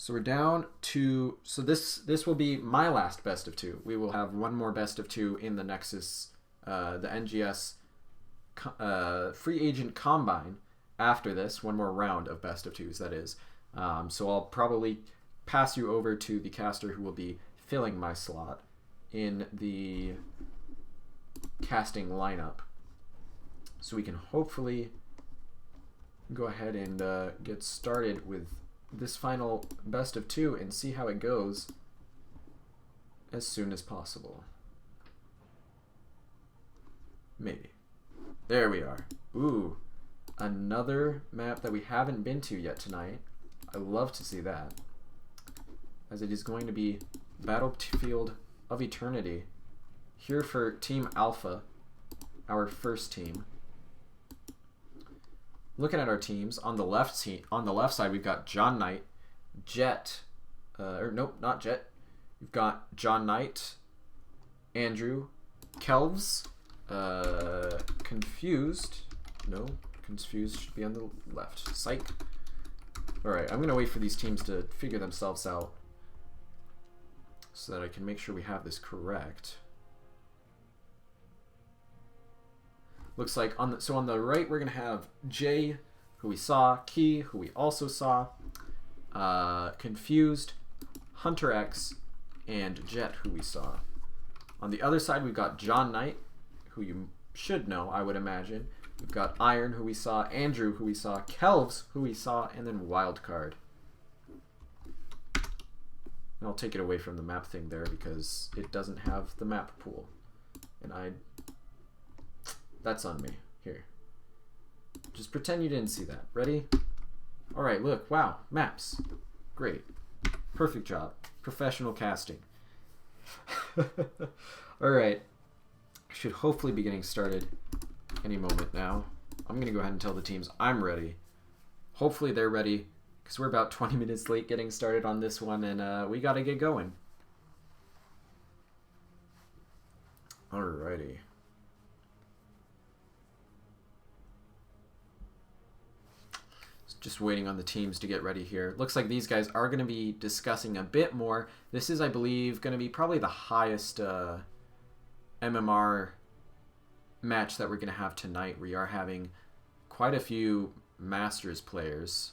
So we're down to, so this will be my last best of two. We will have one more best of two in the Nexus, the NGS free agent combine after this. One more round of best of twos, that is. So I'll probably pass you over to the caster who will be filling my slot in the casting lineup. So we can hopefully go ahead and get started with this final best of two and see how it goes as soon as possible. Maybe. There we are. Ooh, another map that we haven't been to yet tonight. I love to see that, as it is going to be Battlefield of Eternity here for Team Alpha, our first team. Looking at our teams, on the left side we've got John Knight, Jet, or nope, not Jet. We've got John Knight, Andrew, Kelvs, Confused. No, Confused should be on the left. Psych. Alright, I'm going to wait for these teams to figure themselves out so that I can make sure we have this correct. Looks like on the right we're going to have Jay, who we saw, Key, who we also saw, Confused, Hunter X, and Jet, who we saw. On the other side we've got John Knight, who you should know, I would imagine. We've got Iron, who we saw, Andrew, who we saw, Kelvs, who we saw, and then Wildcard. And I'll take it away from the map thing there because it doesn't have the map pool. And that's on me. Here. Just pretend you didn't see that. Ready? Alright, look. Wow. Maps. Great. Perfect job. Professional casting. Alright. Should hopefully be getting started any moment now. I'm going to go ahead and tell the teams I'm ready. Hopefully they're ready, because we're about 20 minutes late getting started on this one, and we got to get going. Alrighty. Just waiting on the teams to get ready here. Looks like these guys are going to be discussing a bit more. This is, I believe, going to be probably the highest MMR match that we're going to have tonight. We are having quite a few Masters players.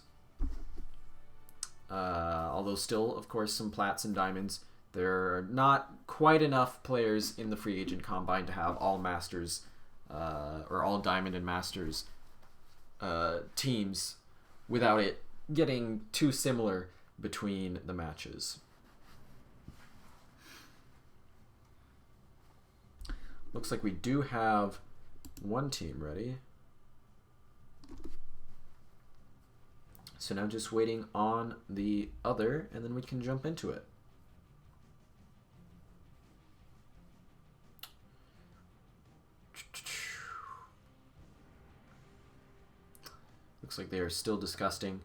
Although still, of course, some Plats and Diamonds. There are not quite enough players in the free agent combine to have all Masters or all Diamond and Masters teams without it getting too similar between the matches. Looks like we do have one team ready. So now just waiting on the other, and then we can jump into it. Looks like they are still discussing,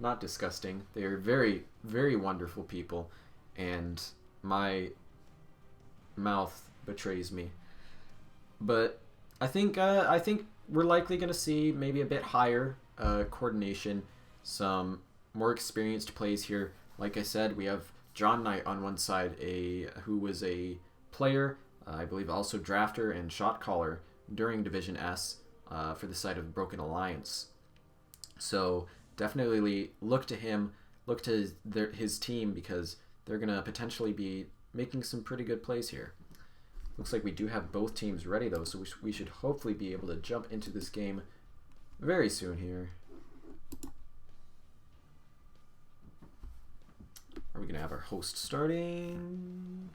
not disgusting. They are very, very wonderful people, and my mouth betrays me. But I think we're likely going to see maybe a bit higher coordination, some more experienced plays here. Like I said, we have John Knight on one side, who was a player, I believe also drafter and shot caller during Division S for the side of Broken Alliance. So definitely look to him, look to his team, because they're going to potentially be making some pretty good plays here. Looks like we do have both teams ready, though, so we should hopefully be able to jump into this game very soon here. Are we going to have our host starting?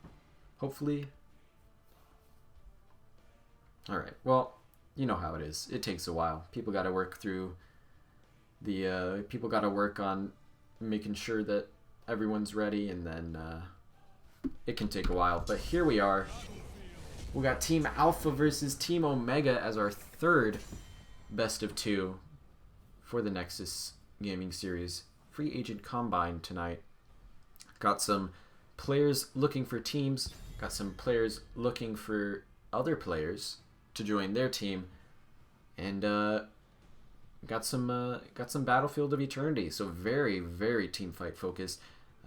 Hopefully. Alright, well, you know how it is. It takes a while. People got to work through the... people got to work on making sure that everyone's ready, and then it can take a while. But here we are. We got Team Alpha versus Team Omega as our third best of two for the Nexus Gaming Series Free Agent Combine tonight. Got some players looking for teams, got some players looking for other players to join their team, and got some Battlefield of Eternity. So very, very team fight focused.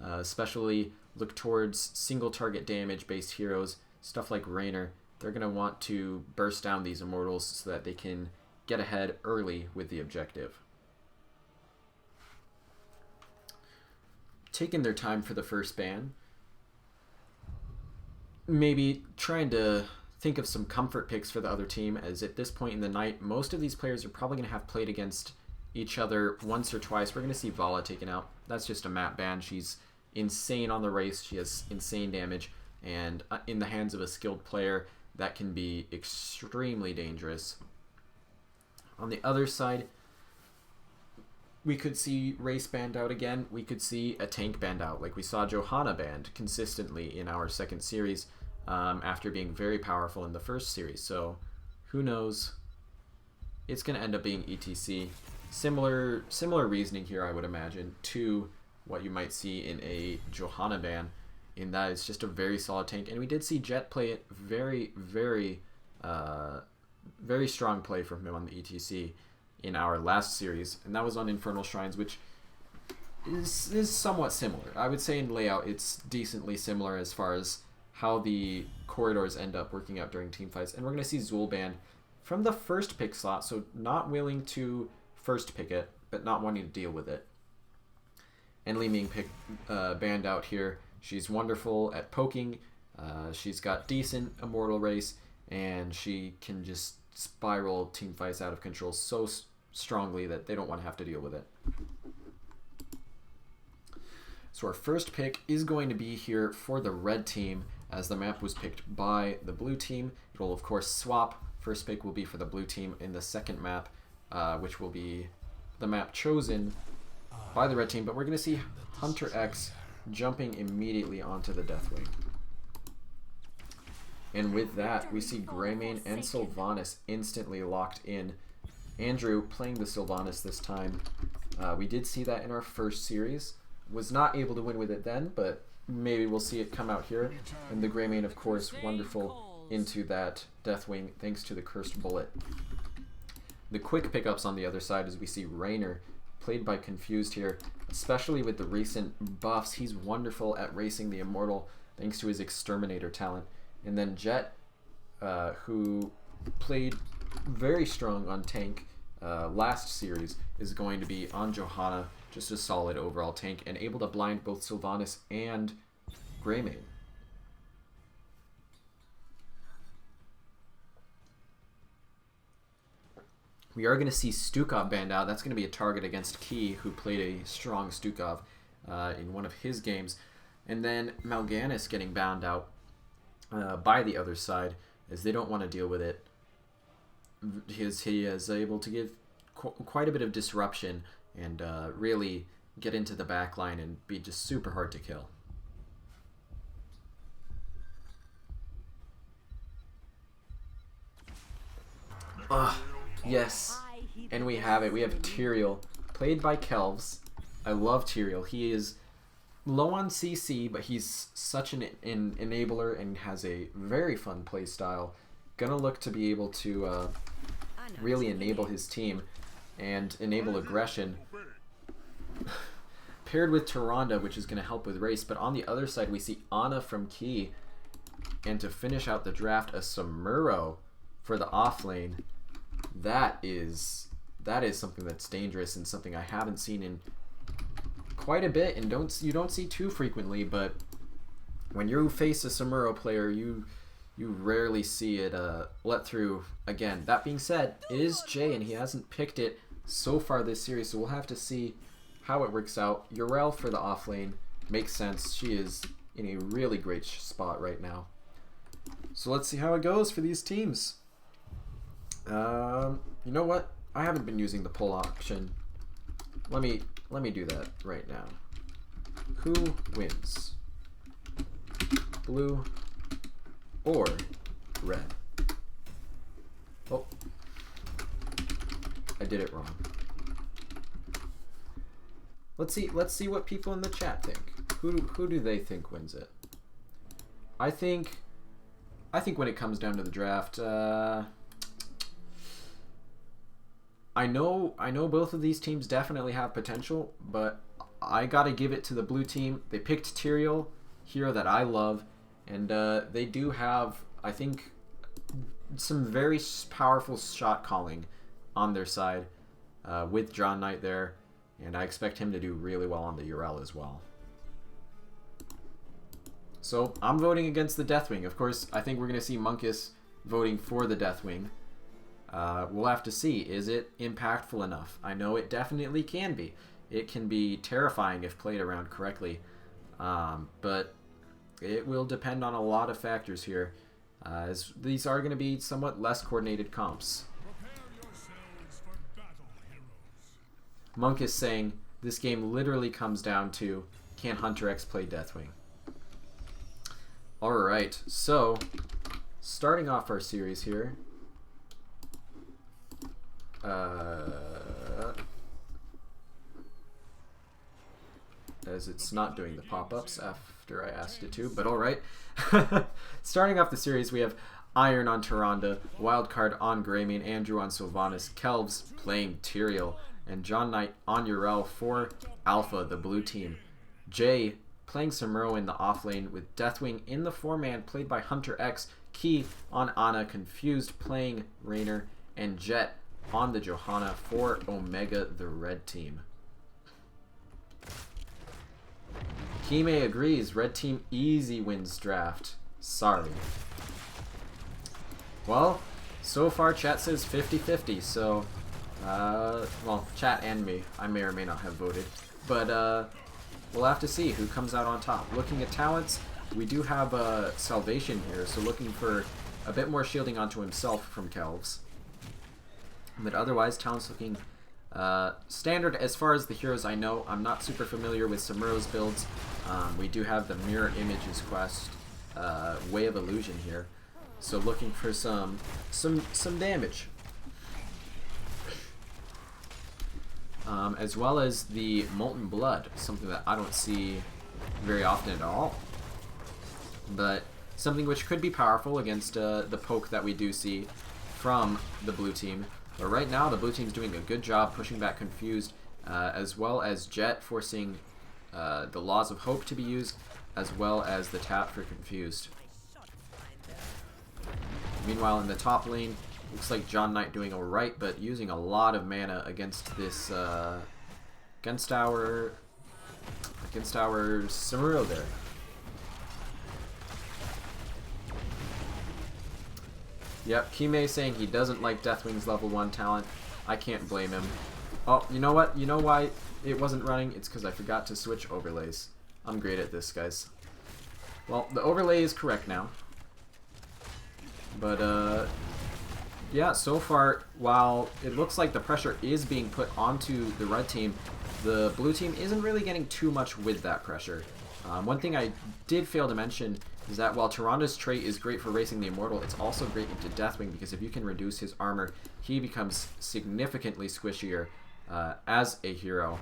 Especially look towards single target damage based heroes, stuff like Raynor. They're going to want to burst down these immortals so that they can get ahead early with the objective. Taking their time for the first ban. Maybe trying to think of some comfort picks for the other team, as at this point in the night, most of these players are probably going to have played against each other once or twice. We're going to see Vala taken out. That's just a map ban. She's insane on the race. She has insane damage, and in the hands of a skilled player, that can be extremely dangerous. On the other side, we could see Race banned out again. We could see a tank banned out, like we saw Johanna banned consistently in our second series after being very powerful in the first series. So who knows? It's going to end up being ETC. Similar reasoning here, I would imagine, to what you might see in a Johanna ban, in that it's just a very solid tank. And we did see Jet play it very, very, very strong play from him on the ETC in our last series, and that was on Infernal Shrines, which is somewhat similar. I would say in layout it's decently similar as far as how the corridors end up working out during team fights. And we're going to see Zul banned from the first pick slot, so not willing to first pick it, but not wanting to deal with it. And Li Ming banned out here. She's wonderful at poking. She's got decent immortal race, and she can just spiral team fights out of control so strongly that they don't want to have to deal with it. So our first pick is going to be here for the red team, as the map was picked by the blue team. It will of course swap. First pick will be for the blue team in the second map, which will be the map chosen by the red team. But we're going to see Hunter X jumping immediately onto the Deathwing. And with that, we see Greymane and Sylvanas instantly locked in. Andrew playing the Sylvanas this time. We did see that in our first series. Was not able to win with it then, but maybe we'll see it come out here. And the Greymane, of course, wonderful into that Deathwing thanks to the Cursed Bullet. The quick pickups on the other side is we see Raynor, played by Confused here, especially with the recent buffs. He's wonderful at racing the Immortal thanks to his Exterminator talent. And then Jet, who played very strong on tank last series, is going to be on Johanna, just a solid overall tank, and able to blind both Sylvanas and Greymane. We are going to see Stukov banned out. That's going to be a target against Key, who played a strong Stukov in one of his games. And then Mal'Ganis getting banned out by the other side, as they don't want to deal with it. He is able to give quite a bit of disruption and really get into the back line and be just super hard to kill. Yes, and we have it. We have Tyrael, played by Kelvs. I love Tyrael. He is low on CC, but he's such an enabler and has a very fun play style. Gonna look to be able to really enable his team and enable aggression. Paired with Tyrande, which is going to help with race. But on the other side, we see Ana from Key. And to finish out the draft, a Samuro for the off lane. That is something that's dangerous and something I haven't seen in quite a bit, and you don't see too frequently. But when you face a Samuro player, you rarely see it let through again. That being said, it is Jay, and he hasn't picked it so far this series, so we'll have to see how it works out. Yrel for the off lane makes sense. She is in a really great spot right now. So let's see how it goes for these teams. You know what? I haven't been using the poll option. Let me do that right now. Who wins? Blue or red? Oh, I did it wrong. Let's see what people in the chat think. Who do they think wins it? I think when it comes down to the draft, I know both of these teams definitely have potential, but I gotta give it to the blue team. They picked Tyrael, hero that I love, and they do have, I think, some very powerful shot calling on their side with John Knight there, and I expect him to do really well on the Urel as well. So I'm voting against the Deathwing. Of course, I think we're going to see Monkus voting for the Deathwing. We'll have to see. Is it impactful enough? I know it definitely can be. It can be terrifying if played around correctly. But it will depend on a lot of factors here, as these are going to be somewhat less coordinated comps. Monk is saying this game literally comes down to, can Hunter X play Deathwing? Alright, so starting off our series here, as it's not doing the pop-ups after I asked it to, but alright. Starting off the series, we have Iron on Tyrande, Wildcard on Greymane, Andrew on Sylvanas, Kelvs playing Tyrael, and John Knight on Urel for Alpha, the blue team. Jay playing Samuro in the off lane with Deathwing in the 4-man played by Hunter X, Key on Ana, Confused playing Raynor, and Jet on the Johanna for Omega, the red team. Kime agrees, red team easy wins draft. Sorry. Well, so far chat says 50-50, so, well, chat and me. I may or may not have voted. But, we'll have to see who comes out on top. Looking at talents, we do have Salvation here, so looking for a bit more shielding onto himself from Kelvs. But otherwise, talents looking standard as far as the heroes I know. I'm not super familiar with Samuro's builds. We do have the Mirror Images quest, Way of Illusion here. So looking for some damage. As well as the Molten Blood, something that I don't see very often at all. But something which could be powerful against the poke that we do see from the blue team. But right now, the blue team's doing a good job pushing back Confused, as well as Jet forcing the Laws of Hope to be used, as well as the tap for Confused. Meanwhile, in the top lane, looks like John Knight doing alright, but using a lot of mana against this, against our Samuro there. Yep, Kime saying he doesn't like Deathwing's level 1 talent. I can't blame him. Oh, you know what? You know why it wasn't running? It's because I forgot to switch overlays. I'm great at this, guys. Well, the overlay is correct now. But, yeah, so far, while it looks like the pressure is being put onto the red team, the blue team isn't really getting too much with that pressure. One thing I did fail to mention is that while Tyrande's trait is great for racing the Immortal, it's also great into Deathwing, because if you can reduce his armor, he becomes significantly squishier as a hero.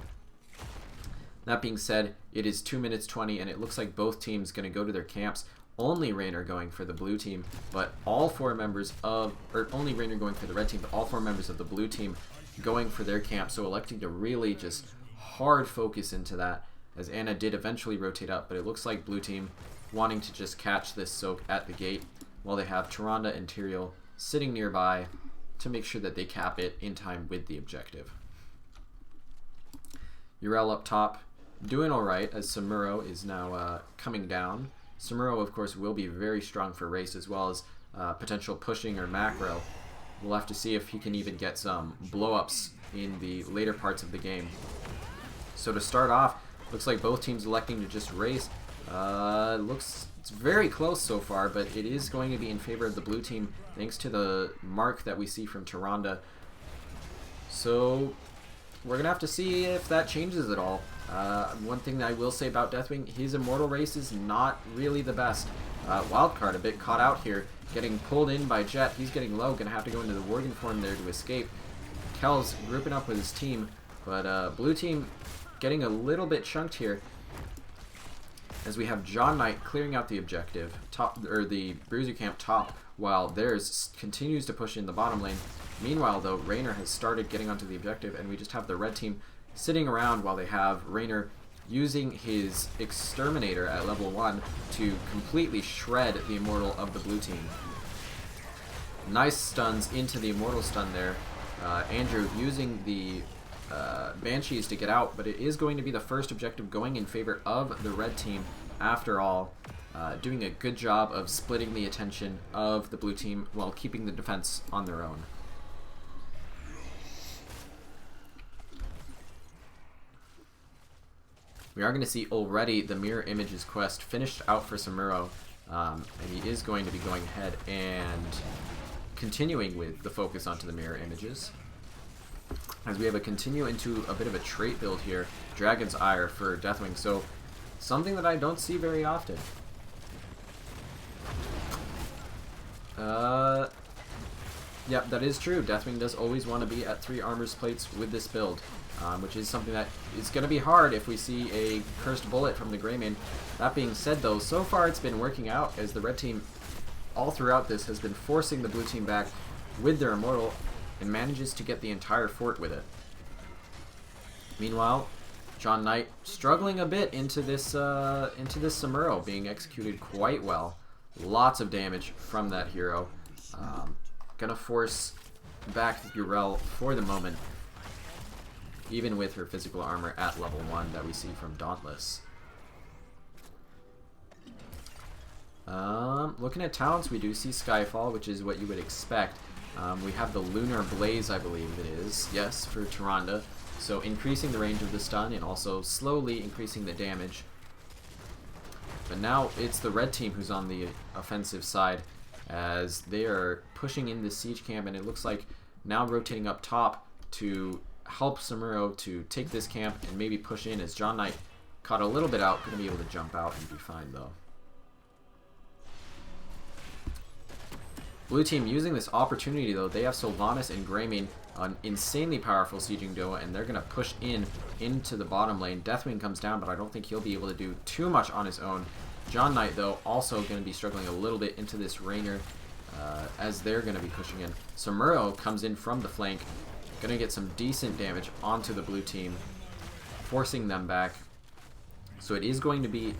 That being said, it is 2 minutes 20, and it looks like both teams going to go to their camps. Only Raynor going for the blue team, but all 4 members of, or only Raynor going for the red team, but all 4 members of the blue team going for their camp, so electing to really just hard focus into that, as Ana did eventually rotate up, but it looks like blue team wanting to just catch this soak at the gate, while they have Tyrande and Tyrael sitting nearby to make sure that they cap it in time with the objective. Urel up top, doing alright, as Samuro is now coming down. Samuro, of course, will be very strong for race, as well as potential pushing or macro. We'll have to see if he can even get some blow-ups in the later parts of the game. So to start off, looks like both teams electing to just race. It's very close so far, but it is going to be in favor of the blue team, thanks to the mark that we see from Tyrande. So we're going to have to see if that changes at all. One thing that I will say about Deathwing, his Immortal race is not really the best. Wildcard a bit caught out here, getting pulled in by Jet. He's getting low, going to have to go into the Worgen form there to escape. Kel's grouping up with his team, but blue team getting a little bit chunked here, as we have John Knight clearing out the objective, top, or the Bruiser camp top, while theirs continues to push in the bottom lane. Meanwhile, though, Raynor has started getting onto the objective, and we just have the red team sitting around while they have Raynor using his Exterminator at level 1 to completely shred the Immortal of the blue team. Nice stuns into the Immortal stun there. Andrew using the Banshees to get out, but it is going to be the first objective going in favor of the red team after all. Doing a good job of splitting the attention of the blue team while keeping the defense on their own. We are going to see already the Mirror Images quest finished out for Samuro, and he is going to be going ahead and continuing with the focus onto the Mirror Images. As we have a continue into a bit of a trait build here, Dragon's Ire for Deathwing, so something that I don't see very often. Yep, that is true. Deathwing does always want to be at 3 armors plates with this build, which is something that is going to be hard if we see a Cursed Bullet from the Greymane. That being said, though, so far it's been working out as the red team, all throughout this, has been forcing the blue team back with their Immortal and manages to get the entire fort with it. Meanwhile, John Knight struggling a bit into this Samuro, being executed quite well. Lots of damage from that hero. Gonna force back Urel for the moment, even with her physical armor at level 1 that we see from Dauntless. Looking at talents, we do see Skyfall, which is what you would expect. We have the Lunar Blaze, I believe it is, yes, for Tyrande. So increasing the range of the stun and also slowly increasing the damage. But now it's the red team who's on the offensive side, as they are pushing in the siege camp, and it looks like now rotating up top to help Samuro to take this camp and maybe push in, as John Knight caught a little bit out, going to be able to jump out and be fine though. Blue team using this opportunity though, they have Sylvanas and Greymane, an insanely powerful sieging duo, and they're going to push into the bottom lane. Deathwing comes down, but I don't think he'll be able to do too much on his own. John Knight, though, also going to be struggling a little bit into this Raynor as they're going to be pushing in. Samuro comes in from the flank, going to get some decent damage onto the blue team, forcing them back. So it is going to be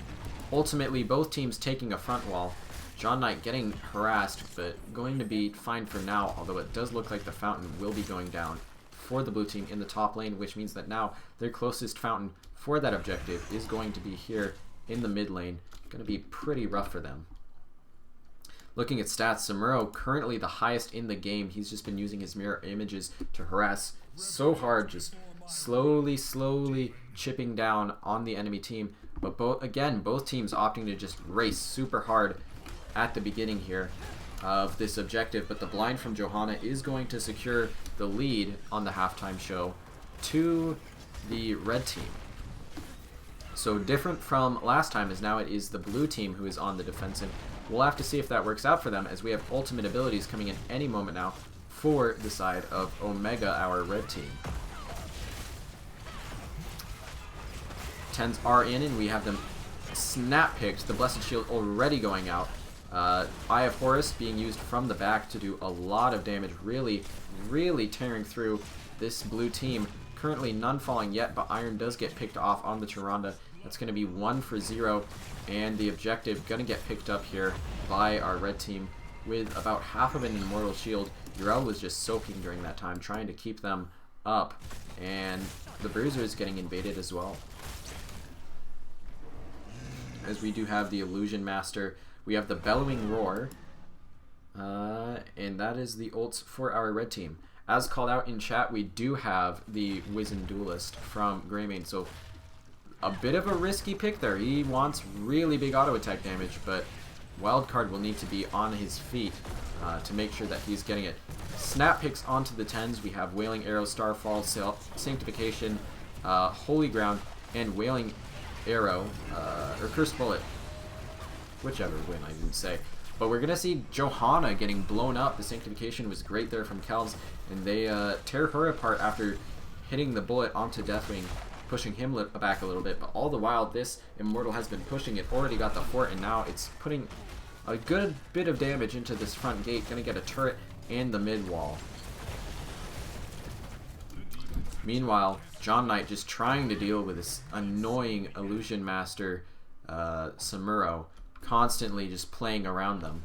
ultimately both teams taking a front wall. John Knight getting harassed, but going to be fine for now, although it does look like the fountain will be going down for the blue team in the top lane, which means that now their closest fountain for that objective is going to be here in the mid lane. Going to be pretty rough for them. Looking at stats, Samuro currently the highest in the game. He's just been using his Mirror Images to harass so hard, just slowly chipping down on the enemy team. But both teams opting to just race super hard at the beginning here of this objective. But the blind from Johanna is going to secure the lead on the halftime show to the red team. So different from last time, as now it is the blue team who is on the defensive. We'll have to see if that works out for them, as we have ultimate abilities coming in any moment now for the side of Omega, our red team. 10s are in, and we have them snap picked. The Blessed Shield already going out. Eye of Horus being used from the back to do a lot of damage, really tearing through this blue team. Currently none falling yet, but Iron does get picked off on the Tyrande. That's going to be 1 for 0, and the objective going to get picked up here by our red team with about half of an Immortal Shield. Urel was just soaking during that time, trying to keep them up, and the Bruiser is getting invaded as well. As we do have the Illusion Master, we have the Bellowing Roar, and that is the ults for our red team. As called out in chat, we do have the Wizened Duelist from Greymane, so a bit of a risky pick there. He wants really big auto attack damage, but Wildcard will need to be on his feet to make sure that he's getting it. Snap picks onto the 10s. We have Wailing Arrow, Starfall, Sanctification, Holy Ground, and Wailing Arrow, or Cursed Bullet. Whichever win, I didn't say. But we're going to see Johanna getting blown up. The Sanctification was great there from Kells, and they tear her apart after hitting the bullet onto Deathwing, pushing him back a little bit. But all the while, this Immortal has been pushing it, already got the fort, and now it's putting a good bit of damage into this front gate. Going to get a turret and the mid wall. Meanwhile, John Knight just trying to deal with this annoying Illusion Master Samuro, constantly just playing around them.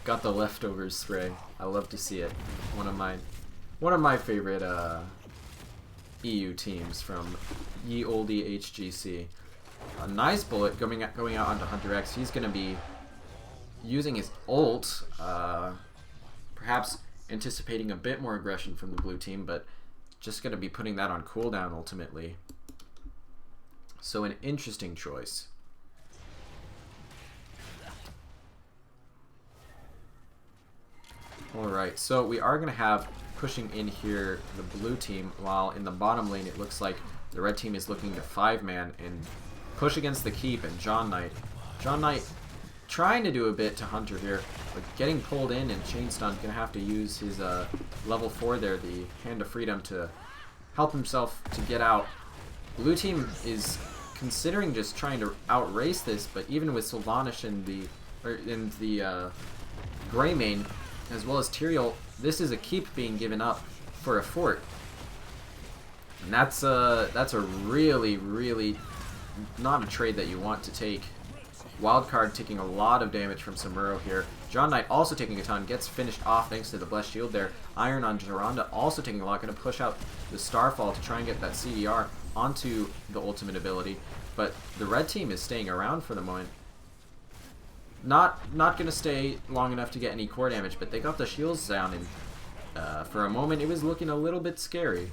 Got the leftovers spray. I love to see it. One of my favorite EU teams from ye olde HGC. A nice bullet going out onto Hunter X. He's going to be using his ult, perhaps anticipating a bit more aggression from the blue team, but just going to be putting that on cooldown ultimately. So an interesting choice. Alright, so we are going to have pushing in here the blue team, while in the bottom lane it looks like the red team is looking to 5-man and push against the keep and John Knight. John Knight trying to do a bit to Hunter here, but getting pulled in, and Chainstun going to have to use his level 4 there, the Hand of Freedom, to help himself to get out. Blue team is considering just trying to outrace this, but even with Sylvanas in the Greymane, as well as Tyrael, this is a keep being given up for a fort. And that's a really, really not a trade that you want to take. Wildcard taking a lot of damage from Samuro here. John Knight also taking a ton, gets finished off thanks to the Blessed Shield there. Iron on Geronda also taking a lot, going to push out the Starfall to try and get that CDR onto the ultimate ability. But the red team is staying around for the moment. Not going to stay long enough to get any core damage, but they got the shields down, and for a moment it was looking a little bit scary.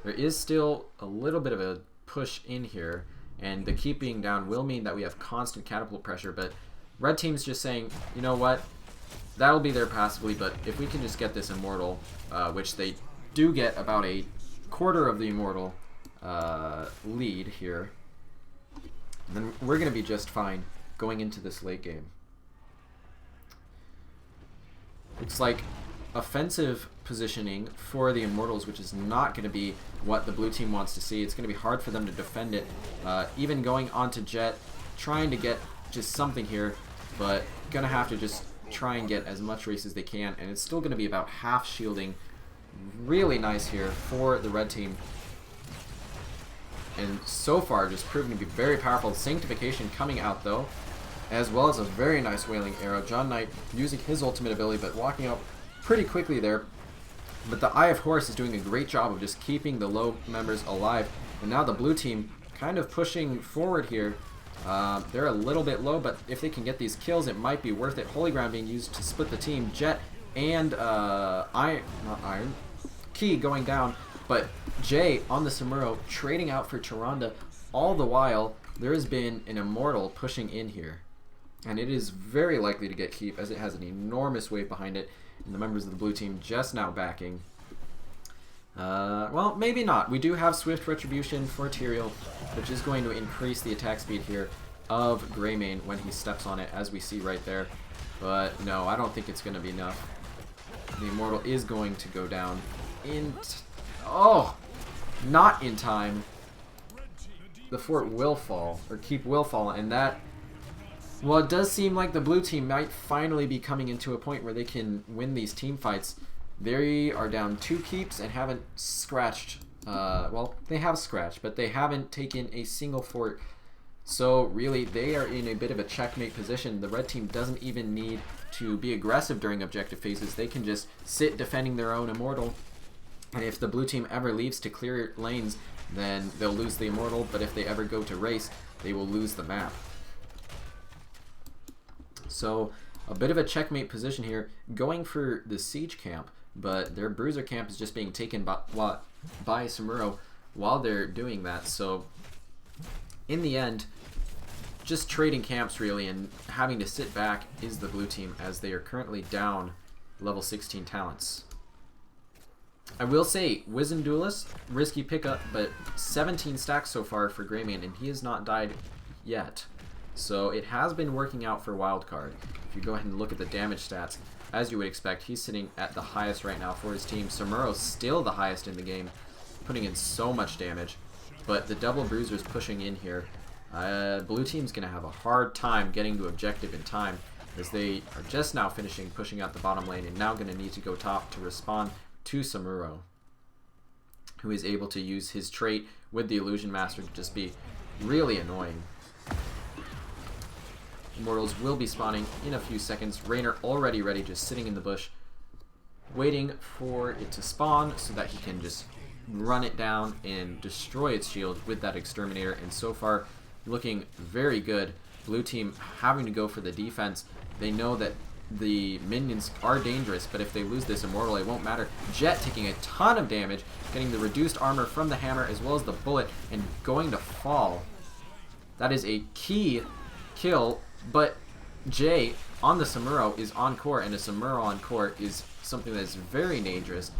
There is still a little bit of a push in here, and the keep being down will mean that we have constant catapult pressure, but red team's just saying, you know what, that'll be there passively, but if we can just get this Immortal, which they do get about a quarter of the Immortal lead here, then we're going to be just fine going into this late game. Looks like offensive positioning for the Immortals, which is not going to be what the blue team wants to see. It's going to be hard for them to defend it. Even going onto Jet, trying to get just something here, but going to have to just try and get as much race as they can, and it's still going to be about half shielding. Really nice here for the red team. And so far just proving to be very powerful. Sanctification coming out though, as well as a very nice Wailing Arrow. John Knight using his ultimate ability, but walking out pretty quickly there. But the Eye of Horus is doing a great job of just keeping the low members alive. And now the blue team kind of pushing forward here. They're a little bit low, but if they can get these kills, it might be worth it. Holy Ground being used to split the team. Jet and Key going down. But Jay on the Samuro trading out for Tyrande. All the while, there has been an Immortal pushing in here. And it is very likely to get keep, as it has an enormous wave behind it. And the members of the blue team just now backing. Well, maybe not. We do have Swift Retribution for Tyrael, which is going to increase the attack speed here of Greymane when he steps on it, as we see right there. But no, I don't think it's going to be enough. The Immortal is going to go down in... Oh! Not in time. The fort will fall, or keep will fall, and that... Well, it does seem like the blue team might finally be coming into a point where they can win these team fights. They are down 2 keeps and haven't scratched... well, they have scratched, but they haven't taken a single fort. So, really, they are in a bit of a checkmate position. The red team doesn't even need to be aggressive during objective phases. They can just sit defending their own Immortal. And if the blue team ever leaves to clear lanes, then they'll lose the Immortal. But if they ever go to race, they will lose the map. So, a bit of a checkmate position here, going for the siege camp, but their bruiser camp is just being taken by Samuro while they're doing that. So, in the end, just trading camps really, and having to sit back is the blue team, as they are currently down level 16 talents. I will say, Wizened Duelist, risky pickup, but 17 stacks so far for Greymane, and he has not died yet. So it has been working out for Wildcard. If you go ahead and look at the damage stats, as you would expect, he's sitting at the highest right now for his team. Samuro's still the highest in the game, putting in so much damage. But the double bruisers pushing in here. Blue team's going to have a hard time getting to objective in time. as they are just now finishing pushing out the bottom lane and now going to need to go top to respond to Samuro, who is able to use his trait with the Illusion Master to just be really annoying. Immortals will be spawning in a few seconds. Raynor already ready, just sitting in the bush, waiting for it to spawn so that he can just run it down and destroy its shield with that Exterminator. And so far, looking very good. Blue team having to go for the defense. They know that the minions are dangerous, but if they lose this Immortal, it won't matter. Jet taking a ton of damage, getting the reduced armor from the hammer as well as the bullet, and going to fall. That is a key kill, but Jay on the Samuro is on core, and a Samuro on core is something that is very dangerous,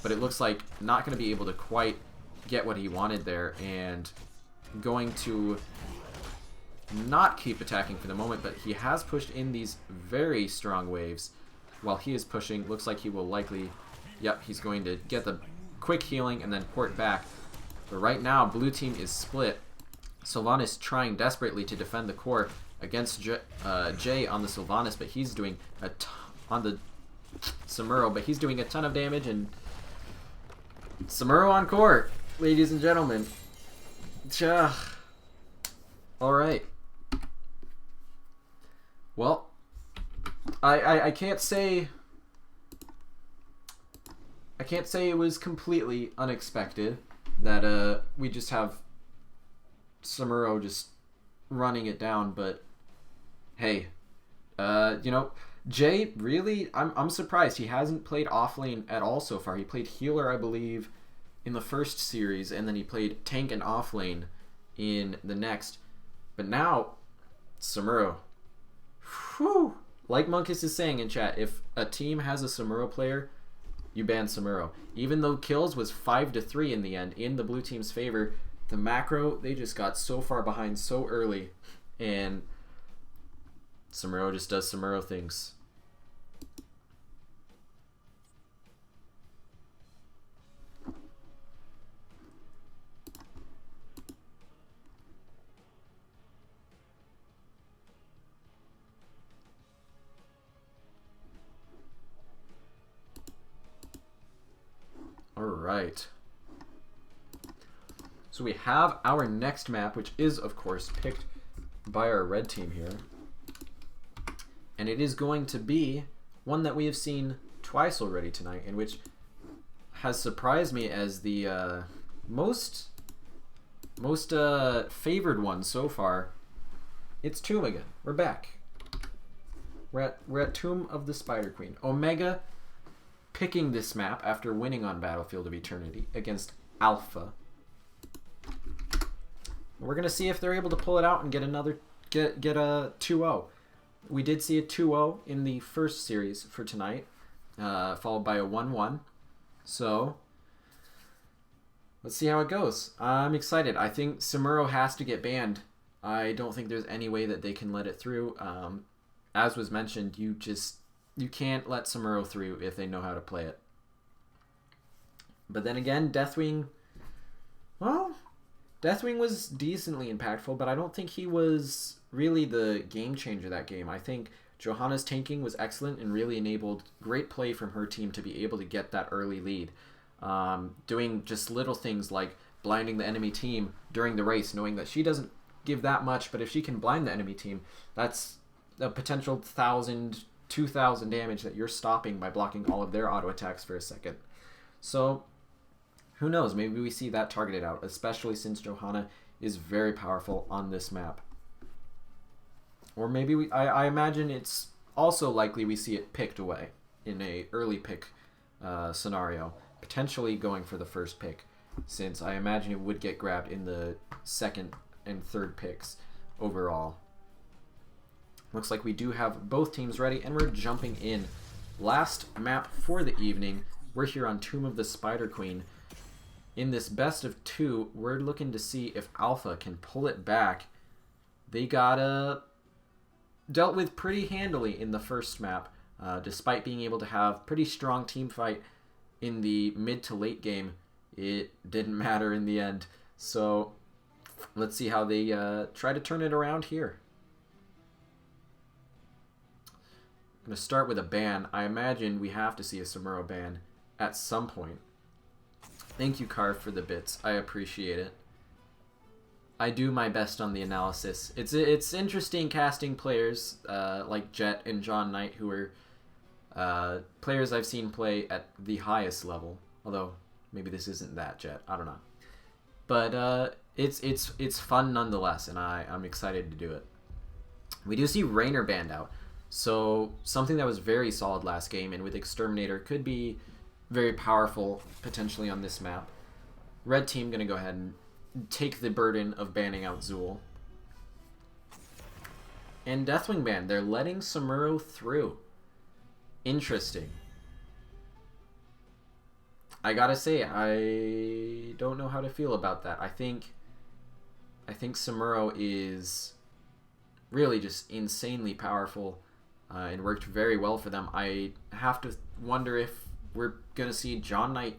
but it looks like not going to be able to quite get what he wanted there, and going to not keep attacking for the moment, but he has pushed in these very strong waves. While he is pushing, looks like he will likely, yep, he's going to get the quick healing and then port back. But right now, blue team is split. Sylvanas trying desperately to defend the core against Jay on the Sylvanas, but he's doing on the Samuro, but he's doing a ton of damage, and Samuro on core, ladies and gentlemen. Alright. Well, I can't say it was completely unexpected that we just have Samuro just running it down, but hey, you know, Jay really, I'm surprised he hasn't played offlane at all so far. He played healer, I believe, in the first series, and then he played tank and offlane in the next. But now, Samuro. Whew. Like Monkus is saying in chat, if a team has a Samuro player, you ban Samuro. Even though kills was 5-3 in the end, in the blue team's favor, the macro, they just got so far behind so early, and Samuro just does Samuro things. Alright. So we have our next map, which is, of course, picked by our red team here. And it is going to be one that we have seen twice already tonight, and which has surprised me as the most favored one so far. It's Tomb again. We're back. We're at Tomb of the Spider Queen. Omega picking this map after winning on Battlefield of Eternity against Alpha. We're gonna see if they're able to pull it out and get a 2-0. We did see a 2-0 in the first series for tonight, followed by a 1-1. So let's see how it goes. I'm excited. I think Samuro has to get banned. I don't think there's any way that they can let it through. As was mentioned, you can't let Samuro through if they know how to play it. But then again, Deathwing, well, Deathwing was decently impactful, but I don't think he was really the game changer that game. I think Johanna's tanking was excellent and really enabled great play from her team to be able to get that early lead. Doing just little things like blinding the enemy team during the race, knowing that she doesn't give that much, but if she can blind the enemy team, that's a potential 1,000, 2,000 damage that you're stopping by blocking all of their auto attacks for a second. So who knows, maybe we see that targeted out, especially since Johanna is very powerful on this map. Or maybe I imagine it's also likely we see it picked away in a early pick scenario, potentially going for the first pick, since I imagine it would get grabbed in the second and third picks overall. Looks like we do have both teams ready, and we're jumping in. Last map for the evening. We're here on Tomb of the Spider Queen. In this best of two, we're looking to see if Alpha can pull it back. They got dealt with pretty handily in the first map, despite being able to have pretty strong team fight in the mid to late game. It didn't matter in the end. So let's see how they try to turn it around here. going to start with a ban. I imagine we have to see a Samuro ban at some point. Thank you, Carve, for the bits. I appreciate it. I do my best on the analysis. It's interesting casting players like Jet and John Knight, who are players I've seen play at the highest level. Although maybe this isn't that Jet. I don't know. But it's fun nonetheless, and I'm excited to do it. We do see Raynor banned out, so something that was very solid last game, and with Exterminator could be very powerful potentially on this map. Red team gonna go ahead and take the burden of banning out Zool. And Deathwing ban, they're letting Samuro through. Interesting. I gotta say, I don't know how to feel about that. I think Samuro is really just insanely powerful and worked very well for them. I have to wonder if we're gonna see John Knight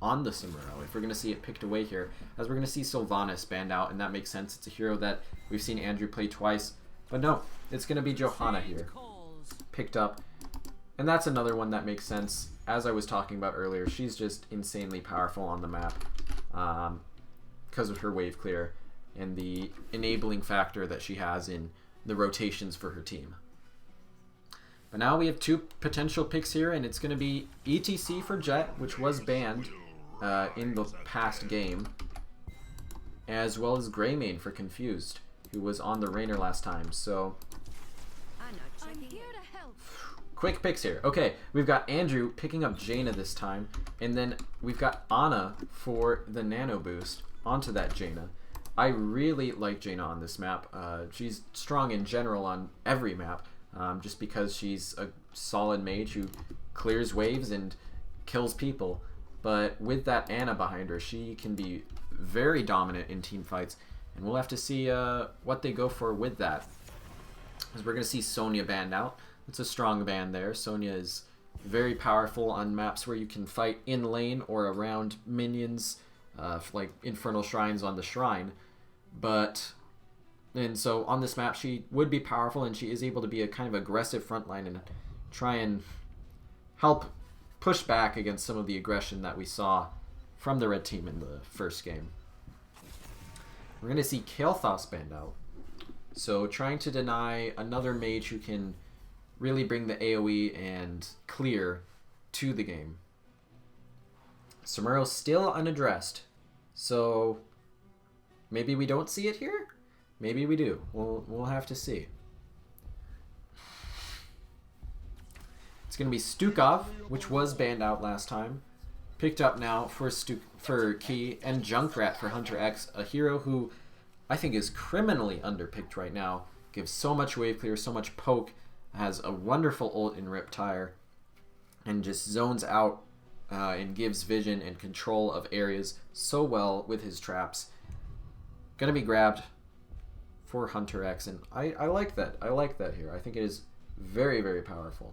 on the Samuro, if we're gonna see it picked away here, as we're gonna see Sylvanas banned out, and that makes sense. It's a hero that we've seen Andrew play twice, but no, it's gonna be Johanna here, picked up, and that's another one that makes sense. As I was talking about earlier, she's just insanely powerful on the map because of her wave clear and the enabling factor that she has in the rotations for her team. But now we have two potential picks here, and it's going to be ETC for Jet, which was banned in the past game, as well as Greymane for Confused, who was on the Raynor last time. So I'm here to help. quick picks here. Okay, we've got Andrew picking up Jaina this time, and then we've got Ana for the nano boost onto that Jaina. I really like Jaina on this map. She's strong in general on every map, just because she's a solid mage who clears waves and kills people. But with that Ana behind her, she can be very dominant in team fights, and we'll have to see what they go for with that. Because we're going to see Sonya banned out. It's a strong ban there. Sonya is very powerful on maps where you can fight in lane or around minions, like Infernal Shrines on the Shrine. And so on this map, she would be powerful, and she is able to be a kind of aggressive frontline and try and help push back against some of the aggression that we saw from the red team in the first game. We're going to see Kael'thas banned out. So trying to deny another mage who can really bring the AoE and clear to the game. Samuro's still unaddressed, so maybe we don't see it here? Maybe we do. We'll have to see. It's going to be Stukov, which was banned out last time. Picked up now for Key, and Junkrat for Hunter X, a hero who I think is criminally underpicked right now. Gives so much wave clear, so much poke, has a wonderful ult in Riptire, and just zones out and gives vision and control of areas so well with his traps. Gonna be grabbed for Hunter X, and I like that. I like that here. I think it is very, very powerful.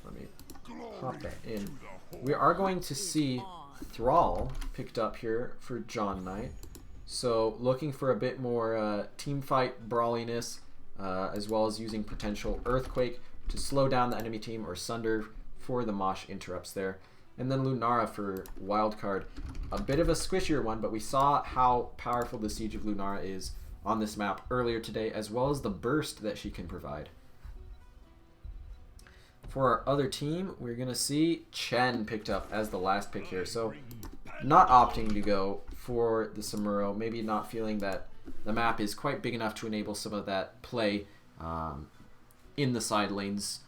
Let me pop that in. We are going to see Thrall picked up here for John Knight. So looking for a bit more team fight brawliness, as well as using potential Earthquake to slow down the enemy team, or Sunder for the Mosh interrupts there. And then Lunara for Wildcard. A bit of a squishier one, but we saw how powerful the Siege of Lunara is on this map earlier today, as well as the burst that she can provide. For our other team, we're going to see Chen picked up as the last pick here. So not opting to go for the Samuro, maybe not feeling that the map is quite big enough to enable some of that play in the side lanes.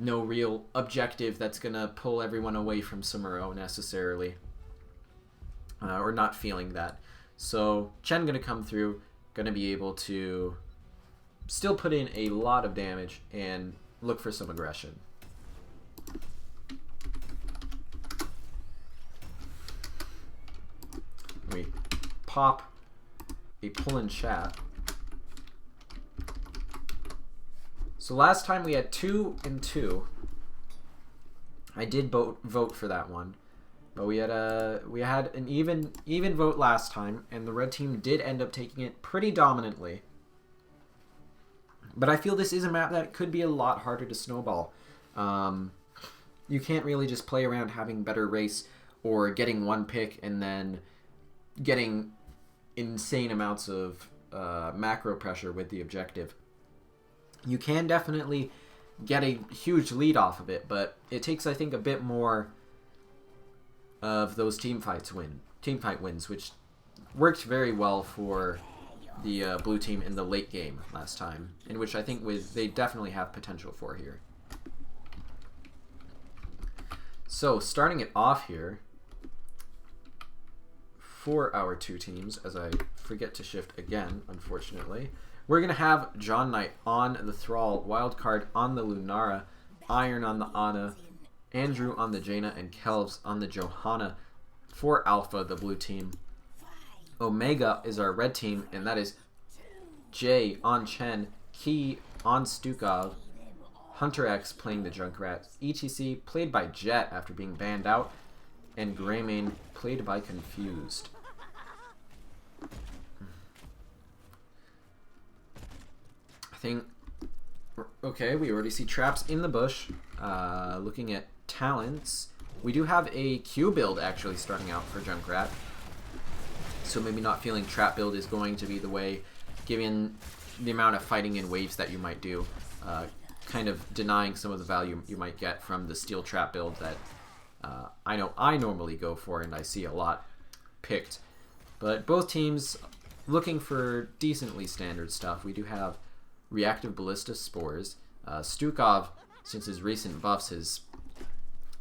No real objective that's going to pull everyone away from Samuro necessarily, or not feeling that. So Chen going to come through, going to be able to still put in a lot of damage and look for some aggression. Let me pop a pull in chat. So last time we had 2 and 2. I did vote for that one, but we had an even vote last time, and the red team did end up taking it pretty dominantly. But I feel this is a map that could be a lot harder to snowball. You can't really just play around having better race or getting one pick and then getting insane amounts of macro pressure with the objective. You can definitely get a huge lead off of it, but it takes, I think, a bit more of those team fight wins, which worked very well for the blue team in the late game last time, in which I think they definitely have potential for here. So starting it off here for our two teams, as I forget to shift again, unfortunately, we're going to have John Knight on the Thrall, Wildcard on the Lunara, Iron on the Ana, Andrew on the Jaina, and Kelvs on the Johanna for Alpha, the blue team. Omega is our red team, and that is Jay on Chen, Key on Stukov, Hunter X playing the Junkrat, ETC played by Jet after being banned out, and Greymane played by Confused. I think, okay, we already see traps in the bush. Looking at talents, we do have a Q build actually starting out for Junkrat. So maybe not feeling trap build is going to be the way, given the amount of fighting in waves that you might do. Kind of denying some of the value you might get from the steel trap build that I know I normally go for and I see a lot picked. But both teams looking for decently standard stuff. We do have reactive ballista spores. Stukov, since his recent buffs, has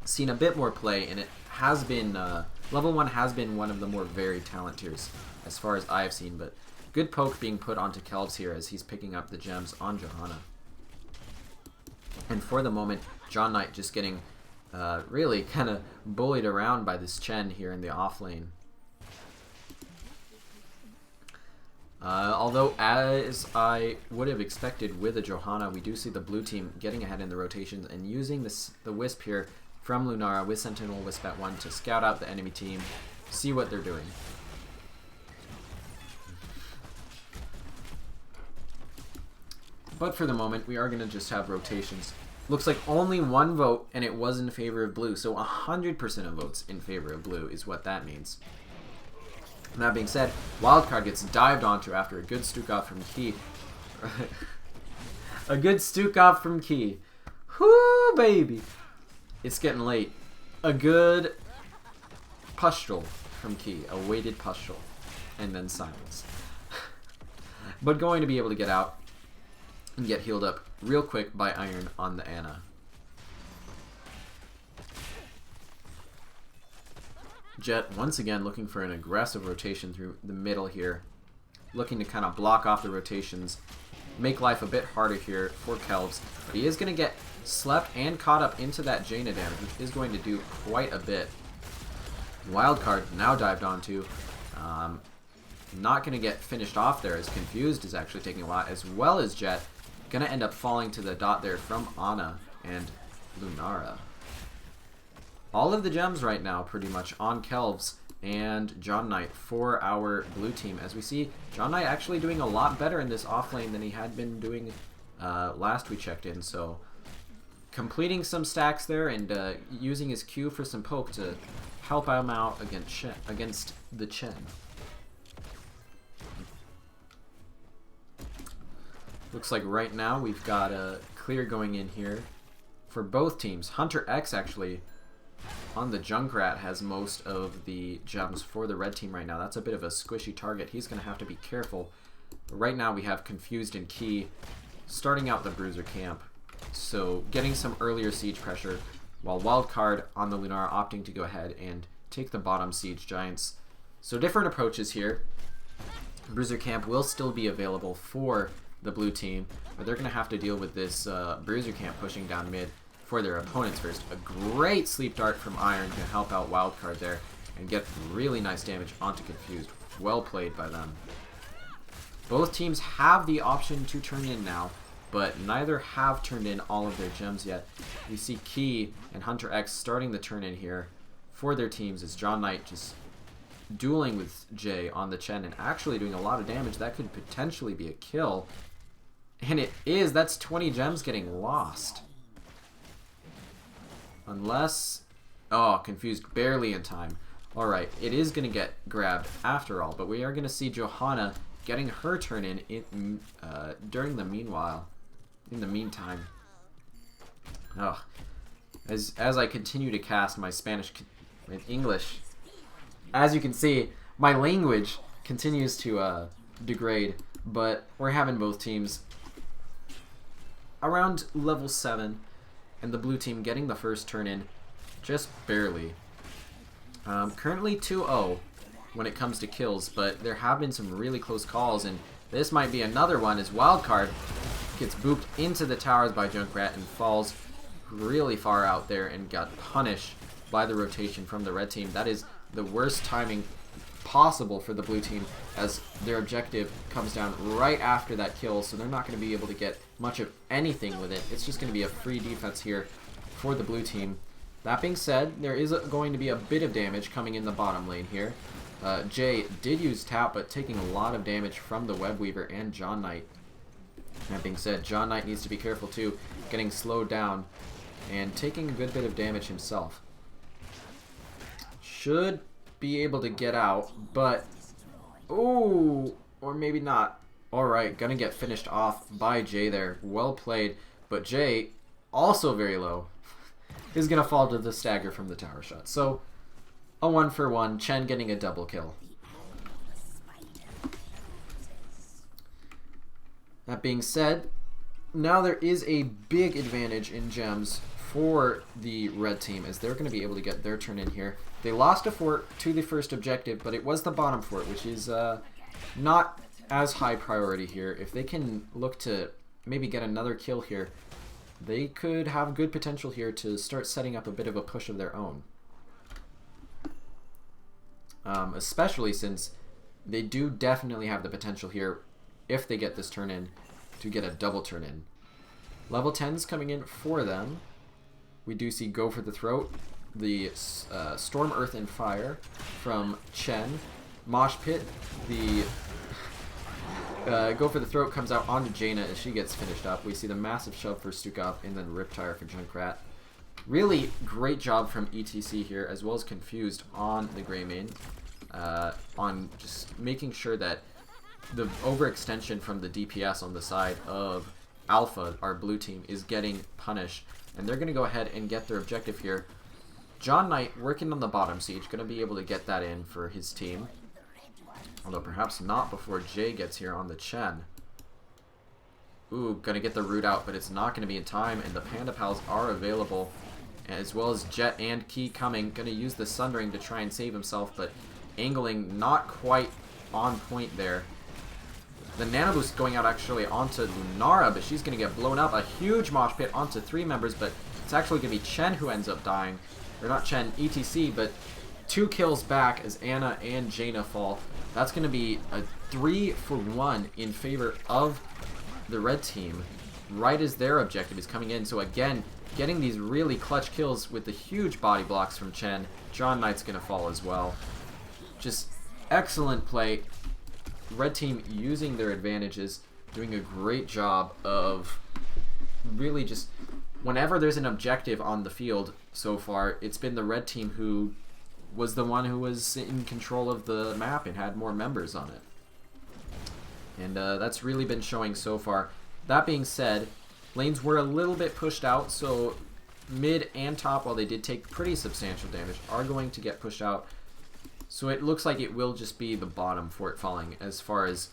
seen a bit more play, and it has been level 1 has been one of the more varied talent tiers as far as I have seen, but good poke being put onto Kelvs here as he's picking up the gems on Johanna. And for the moment, John Knight just getting really kind of bullied around by this Chen here in the off lane. Although, as I would have expected with a Johanna, we do see the blue team getting ahead in the rotations and using the Wisp here from Lunara with Sentinel Wisp at 1 to scout out the enemy team, see what they're doing. But for the moment, we are going to just have rotations. Looks like only one vote, and it was in favor of blue. So 100% of votes in favor of blue is what that means. And that being said, Wildcard gets dived onto after a good Stukov from Key. A good Stukov from Key. Whoo, baby. It's getting late. A good Pustule from Key. A weighted Pustule. And then silence. But going to be able to get out and get healed up real quick by Iron on the Ana. Jet once again looking for an aggressive rotation through the middle here. Looking to kind of block off the rotations. Make life a bit harder here for Kelvs. But he is going to get slept and caught up into that Jaina damage, which is going to do quite a bit. Wildcard now dived onto. Not going to get finished off there as Confused is actually taking a lot, as well as Jet. Going to end up falling to the dot there from Ana and Lunara. All of the gems right now pretty much on Kelvs and John Knight for our blue team. As we see, John Knight actually doing a lot better in this offlane than he had been doing last we checked in. So completing some stacks there and using his Q for some poke to help him out against the Chen. Looks like right now we've got a clear going in here for both teams. Hunter X actually on the Junkrat has most of the gems for the red team right now. That's a bit of a squishy target. He's going to have to be careful. But right now we have Confused and Key starting out the Bruiser camp. So getting some earlier siege pressure while Wildcard on the Lunara opting to go ahead and take the bottom siege giants. So different approaches here. Bruiser camp will still be available for the blue team, but they're going to have to deal with this Bruiser camp pushing down mid for their opponents first. A great sleep dart from Iron can help out Wildcard there and get really nice damage onto Confused. Well played by them. Both teams have the option to turn in now, but neither have turned in all of their gems yet. We see Key and Hunter X starting the turn in here for their teams as John Knight just dueling with Jay on the Chen and actually doing a lot of damage. That could potentially be a kill. And it is. That's 20 gems getting lost. Unless... Oh, confused. Barely in time. Alright, it is going to get grabbed after all. But we are going to see Johanna getting her turn in during the meanwhile. In the meantime. Oh. As I continue to cast my Spanish and English, as you can see, my language continues to degrade. But we're having both teams around level 7, and the blue team getting the first turn in just barely. Currently 2-0 when it comes to kills, but there have been some really close calls, and this might be another one as Wildcard gets booped into the towers by Junkrat and falls really far out there and got punished by the rotation from the red team. That is the worst timing possible for the blue team, as their objective comes down right after that kill, so they're not going to be able to get much of anything with it. It's just going to be a free defense here for the blue team. That being said, there is going to be a bit of damage coming in the bottom lane here. Jay did use tap, but taking a lot of damage from the Web Weaver and John Knight. That being said, John Knight needs to be careful too, getting slowed down and taking a good bit of damage himself. Should be able to get out, but oh, or maybe not. Alright, gonna get finished off by Jay there. Well played, but Jay, also very low, is gonna fall to the stagger from the tower shot. So a 1-for-1, Chen getting a double kill. That being said, now there is a big advantage in gems for the red team, as they're going to be able to get their turn in here. They lost a fort to the first objective, but it was the bottom fort, which is not as high priority here. If they can look to maybe get another kill here, they could have good potential here to start setting up a bit of a push of their own. Especially since they do definitely have the potential here, if they get this turn in, to get a double turn in. Level 10's coming in for them. We do see Go for the Throat, the Storm, Earth, and Fire from Chen. Mosh Pit, the Go for the Throat comes out onto Jaina as she gets finished up. We see the massive shove for Stukov and then Riptire for Junkrat. Really great job from ETC here, as well as Confused on the Greymane, on just making sure that the overextension from the DPS on the side of Alpha, our blue team, is getting punished. And they're going to go ahead and get their objective here. John Knight, working on the bottom siege, going to be able to get that in for his team. Although perhaps not before Jay gets here on the Chen. Ooh, going to get the root out, but it's not going to be in time. And the Panda Pals are available, as well as Jet and Key coming. Going to use the Sundering to try and save himself, but angling not quite on point there. The Nano Boost going out actually onto Lunara, but she's going to get blown up. A huge mosh pit onto 3 members, but it's actually going to be Chen who ends up dying. Or not Chen, ETC, but 2 kills back as Anna and Jaina fall. That's going to be a 3-for-1 in favor of the red team, right as their objective is coming in. So again, getting these really clutch kills with the huge body blocks from Chen. John Knight's going to fall as well. Just excellent play. Red team using their advantages, doing a great job of really just, whenever there's an objective on the field so far, it's been the red team who was the one who was in control of the map and had more members on it. And that's really been showing so far. That being said, lanes were a little bit pushed out, so mid and top, while they did take pretty substantial damage, are going to get pushed out. So it looks like it will just be the bottom fort falling as far as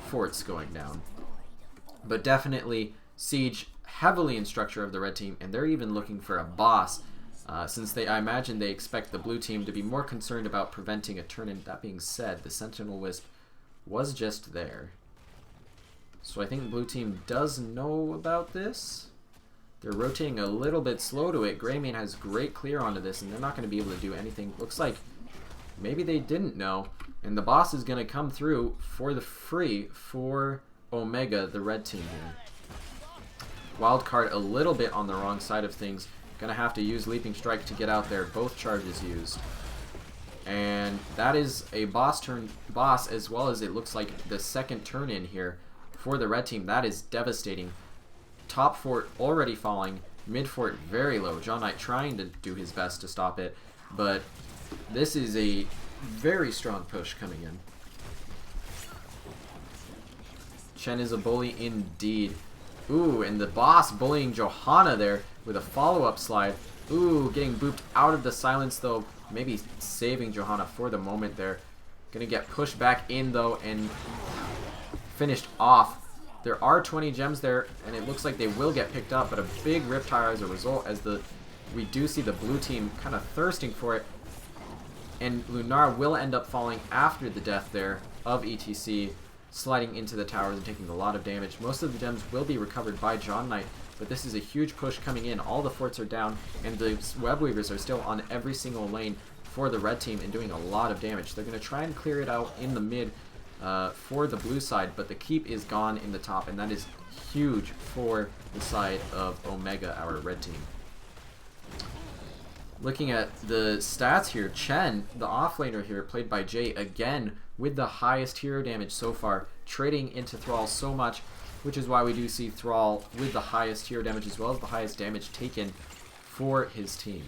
forts going down. But definitely siege heavily in structure of the red team, and they're even looking for a boss, since I imagine they expect the blue team to be more concerned about preventing a turn-in. That being said, the Sentinel Wisp was just there. So I think the blue team does know about this. They're rotating a little bit slow to it. Greymane has great clear onto this, and they're not going to be able to do anything. Looks like maybe they didn't know, and the boss is going to come through for the free for Omega, the red team here. Wildcard a little bit on the wrong side of things. Going to have to use Leaping Strike to get out there. Both charges used. And that is a boss, as well as it looks like the second turn in here for the red team. That is devastating. Top fort already falling. Mid fort very low. John Knight trying to do his best to stop it. But this is a very strong push coming in. Chen is a bully indeed. Ooh, and the boss bullying Johanna there with a follow-up slide. Ooh, getting booped out of the silence though. Maybe saving Johanna for the moment there. Gonna get pushed back in though and finished off. There are 20 gems there, and it looks like they will get picked up, but a big riptire as a result, as we do see the blue team kind of thirsting for it. And Lunara will end up falling after the death there of ETC, sliding into the towers and taking a lot of damage. Most of the gems will be recovered by John Knight, but this is a huge push coming in. All the forts are down, and the web weavers are still on every single lane for the red team and doing a lot of damage. They're going to try and clear it out in the mid for the blue side, but the keep is gone in the top, and that is huge for the side of Omega, our red team. Looking at the stats here, Chen, the offlaner here, played by Jay, again with the highest hero damage so far, trading into Thrall so much, which is why we do see Thrall with the highest hero damage as well as the highest damage taken for his team.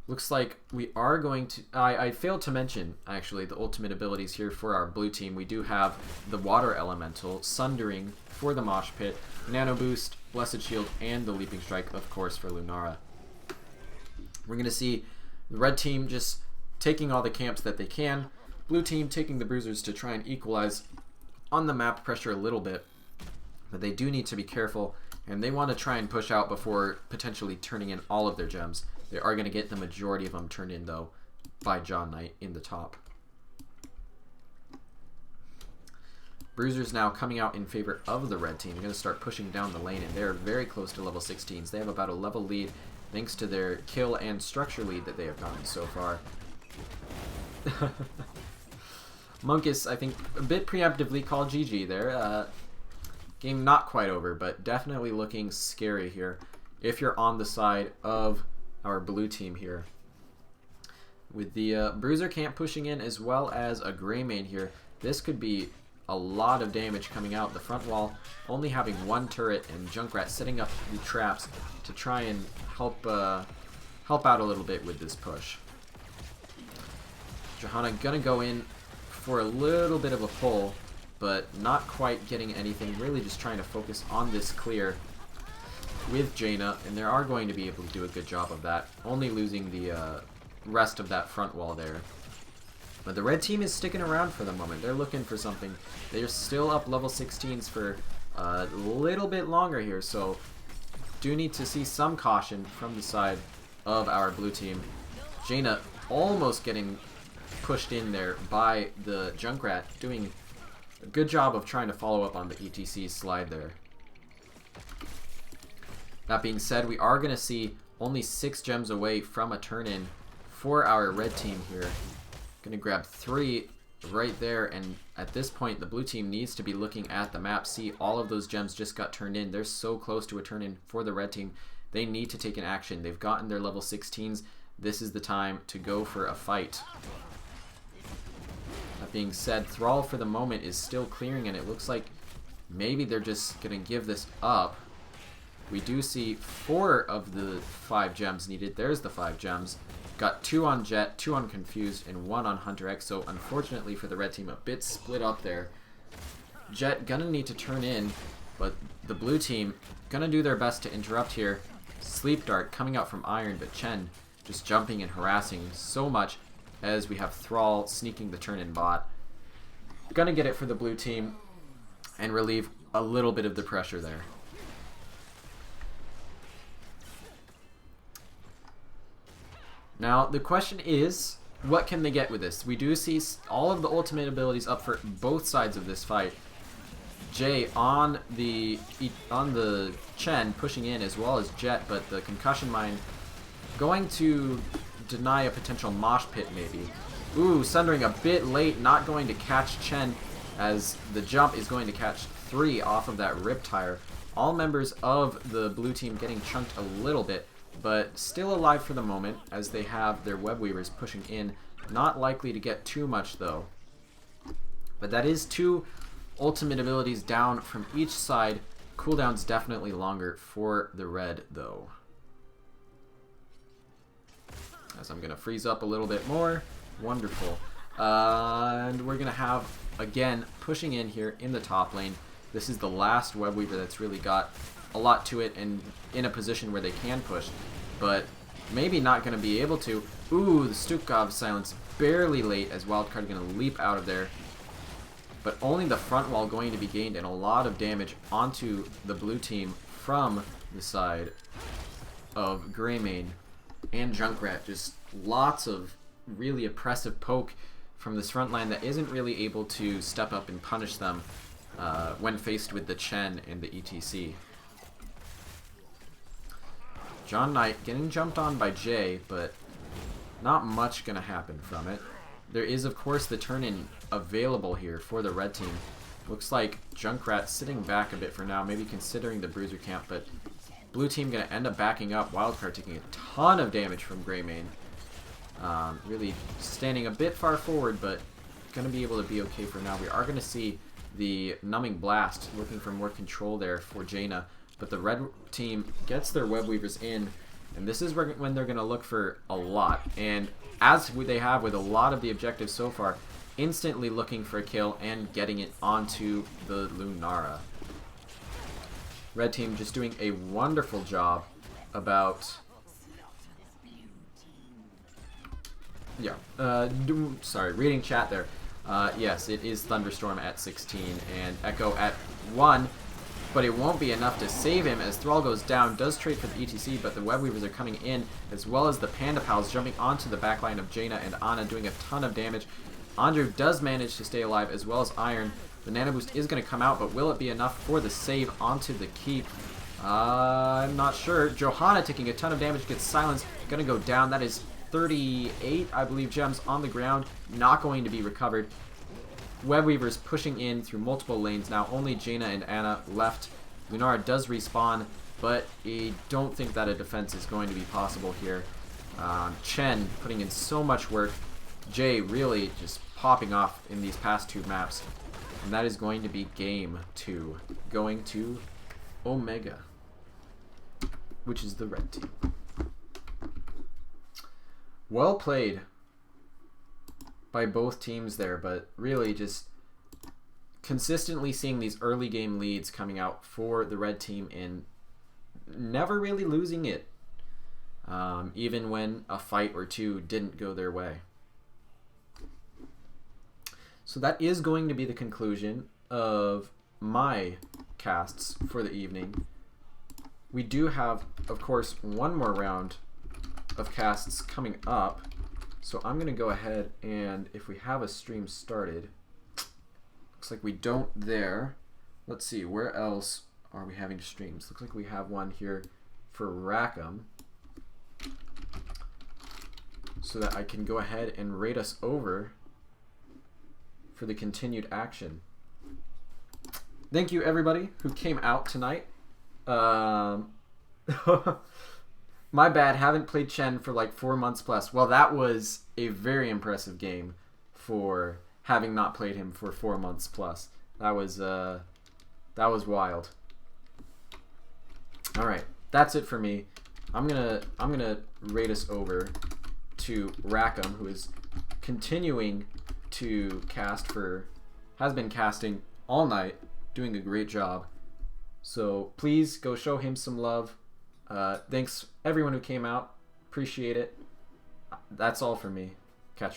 Looks like we are going to... I failed to mention, actually, the ultimate abilities here for our blue team. We do have the Water Elemental, Sundering for the Mosh Pit, Nano Boost, Blessed Shield, and the Leaping Strike, of course, for Lunara. We're going to see the red team just taking all the camps that they can. Blue team taking the bruisers to try and equalize on the map pressure a little bit. But they do need to be careful, and they want to try and push out before potentially turning in all of their gems. They are going to get the majority of them turned in, though, by John Knight in the top. Bruisers now coming out in favor of the red team. They're going to start pushing down the lane, and they're very close to level 16s. They have about a level lead thanks to their kill and structure lead that they have gotten so far. Monkus, I think, a bit preemptively called GG there. Game not quite over, but definitely looking scary here if you're on the side of our blue team here. With the Bruiser camp pushing in as well as a Greymane here, this could be a lot of damage coming out. The front wall only having one turret and Junkrat setting up the traps to try and help out a little bit with this push. Johanna gonna go in for a little bit of a pull, but not quite getting anything, really just trying to focus on this clear with Jaina, and they are going to be able to do a good job of that, only losing the rest of that front wall there. But the red team is sticking around for the moment. They're looking for something. They're still up level 16s for a little bit longer here, so do need to see some caution from the side of our blue team. Jaina almost getting pushed in there by the Junkrat, doing a good job of trying to follow up on the ETC slide there. That being said, we are going to see only 6 gems away from a turn-in for our red team here. Going to grab 3 right there, and at this point the blue team needs to be looking at the map. See, all of those gems just got turned in. They're so close to a turn-in for the red team. They need to take an action. They've gotten their level 16s. This is the time to go for a fight. That being said, Thrall for the moment is still clearing, and it looks like maybe they're just going to give this up. We do see 4 of the 5 gems needed. There's the 5 gems. Got 2 on Jet, 2 on Confused, and 1 on Hunter X. So unfortunately for the red team, a bit split up there. Jet gonna need to turn in, but the blue team gonna do their best to interrupt here. Sleep Dart coming out from Iron, but Chen just jumping and harassing so much as we have Thrall sneaking the turn-in bot. Gonna get it for the blue team and relieve a little bit of the pressure there. Now, the question is, what can they get with this? We do see all of the ultimate abilities up for both sides of this fight. Jay on the Chen pushing in as well as Jet, but the concussion mine going to deny a potential mosh pit maybe. Ooh, Sundering a bit late, not going to catch Chen as the jump is going to catch 3 off of that riptire. All members of the blue team getting chunked a little bit, but still alive for the moment as they have their web weavers pushing in Not likely to get too much though. But that is 2 ultimate abilities down from each side. Cooldown's definitely longer for the red though. As I'm going to freeze up a little bit more. Wonderful. And we're going to have, again, pushing in here in the top lane. This is the last Web Weaver that's really got a lot to it and in a position where they can push. But maybe not going to be able to. Ooh, the Stukov silence barely late as Wildcard going to leap out of there. But only the front wall going to be gained and a lot of damage onto the blue team from the side of Greymane and Junkrat. Just lots of really oppressive poke from this front line that isn't really able to step up and punish them when faced with the Chen and the ETC. John Knight getting jumped on by Jay, but not much going to happen from it. There is, of course, the turn-in available here for the red team. Looks like Junkrat sitting back a bit for now, maybe considering the Bruiser camp, but blue team going to end up backing up. Wildcard taking a ton of damage from Greymane. Really standing a bit far forward, but going to be able to be okay for now. We are going to see the Numbing Blast looking for more control there for Jaina, but the red team gets their Web Weavers in, and this is when they're going to look for a lot. And as they have with a lot of the objectives so far, instantly looking for a kill and getting it onto the Lunara. Red team just doing a wonderful job about... Yeah, sorry, reading chat there. Yes, it is Thunderstorm at 16 and Echo at 1, but it won't be enough to save him as Thrall goes down, does trade for the ETC, but the Web Weavers are coming in, as well as the Panda Pals jumping onto the backline of Jaina and Ana, doing a ton of damage. Andrew does manage to stay alive, as well as Iron. The Nano Boost is going to come out, but will it be enough for the save onto the keep? I'm not sure. Johanna taking a ton of damage, gets silenced, going to go down. That is 38, I believe, gems on the ground, not going to be recovered. Web Weavers pushing in through multiple lanes now. Only Jaina and Ana left. Lunara does respawn, but I don't think that a defense is going to be possible here. Chen putting in so much work. Jay really just popping off in these past 2 maps. And that is going to be game 2. Going to Omega, which is the red team. Well played by both teams there, but really just consistently seeing these early game leads coming out for the red team and never really losing it, even when a fight or 2 didn't go their way. So that is going to be the conclusion of my casts for the evening. We do have, of course, one more round of casts coming up. So I'm going to go ahead and, if we have a stream started, looks like we don't there. Let's see, where else are we having streams? Looks like we have one here for Rackham, so that I can go ahead and raid us over for the continued action. Thank you everybody who came out tonight. My bad, haven't played Chen for like 4 months plus. Well, that was a very impressive game for having not played him for 4 months plus. That was wild. All right, that's it for me. I'm gonna raid us over to Rackham, who is continuing to cast has been casting all night, doing a great job. So please go show him some love. Thanks everyone who came out. Appreciate it. That's all for me. Catch you all.